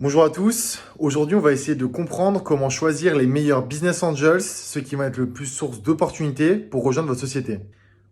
Bonjour à tous, aujourd'hui on va essayer de comprendre comment choisir les meilleurs business angels, ceux qui vont être le plus source d'opportunités pour rejoindre votre société.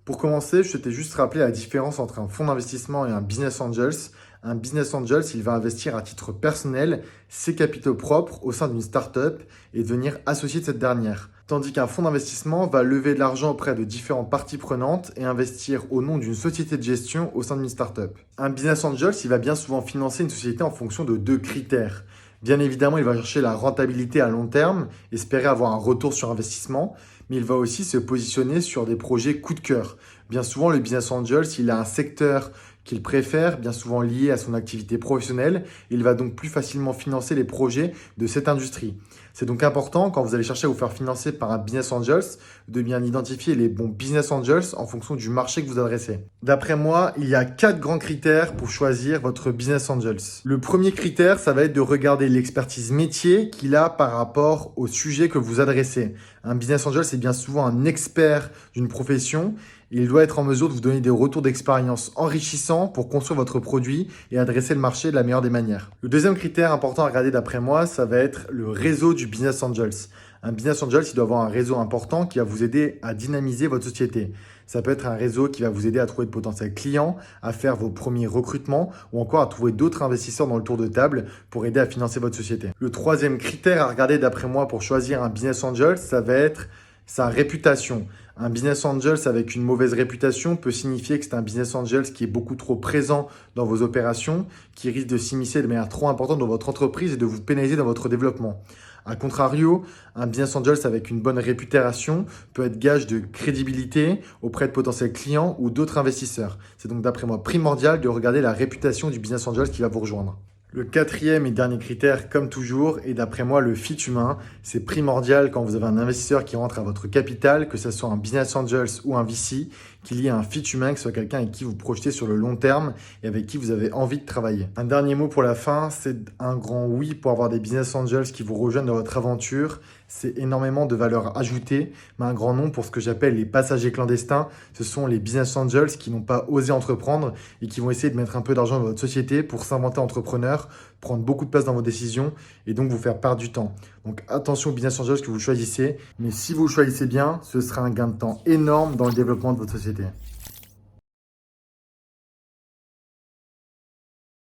Pour commencer, je souhaitais juste rappeler la différence entre un fonds d'investissement et un business angels. Un business angels, il va investir à titre personnel ses capitaux propres au sein d'une startup et devenir associé de cette dernière. Tandis qu'un fonds d'investissement va lever de l'argent auprès de différentes parties prenantes et investir au nom d'une société de gestion au sein d'une startup. Un business angel, il va bien souvent financer une société en fonction de deux critères. Bien évidemment, il va chercher la rentabilité à long terme, espérer avoir un retour sur investissement, mais il va aussi se positionner sur des projets coup de cœur. Bien souvent, le business angel, s'il a un secteur qu'il préfère, bien souvent lié à son activité professionnelle, il va donc plus facilement financer les projets de cette industrie. C'est donc important, quand vous allez chercher à vous faire financer par un business angels, de bien identifier les bons business angels en fonction du marché que vous adressez. D'après moi, il y a 4 grands critères pour choisir votre business angels. Le premier critère, ça va être de regarder l'expertise métier qu'il a par rapport au sujet que vous adressez. Un business angel, c'est bien souvent un expert d'une profession. Il doit être en mesure de vous donner des retours d'expérience enrichissants pour construire votre produit et adresser le marché de la meilleure des manières. Le deuxième critère important à regarder d'après moi, ça va être le réseau du business angels. Un business angel, il doit avoir un réseau important qui va vous aider à dynamiser votre société. Ça peut être un réseau qui va vous aider à trouver de potentiels clients, à faire vos premiers recrutements ou encore à trouver d'autres investisseurs dans le tour de table pour aider à financer votre société. Le troisième critère à regarder d'après moi pour choisir un business angel, ça va être sa réputation. Un business angel avec une mauvaise réputation peut signifier que c'est un business angel qui est beaucoup trop présent dans vos opérations, qui risque de s'immiscer de manière trop importante dans votre entreprise et de vous pénaliser dans votre développement. A contrario, un business angel avec une bonne réputation peut être gage de crédibilité auprès de potentiels clients ou d'autres investisseurs. C'est donc d'après moi primordial de regarder la réputation du business angel qui va vous rejoindre. Le quatrième et dernier critère, comme toujours, est d'après moi le fit humain. C'est primordial quand vous avez un investisseur qui rentre à votre capital, que ce soit un business angels ou un VC, qu'il y ait un fit humain, que ce soit quelqu'un avec qui vous projetez sur le long terme et avec qui vous avez envie de travailler. Un dernier mot pour la fin, c'est un grand oui pour avoir des business angels qui vous rejoignent dans votre aventure. C'est énormément de valeur ajoutée, mais un grand non pour ce que j'appelle les passagers clandestins. Ce sont les business angels qui n'ont pas osé entreprendre et qui vont essayer de mettre un peu d'argent dans votre société pour s'inventer entrepreneur, prendre beaucoup de place dans vos décisions et donc vous faire perdre du temps. Donc attention aux business angels que vous choisissez, mais si vous le choisissez bien, ce sera un gain de temps énorme dans le développement de votre société.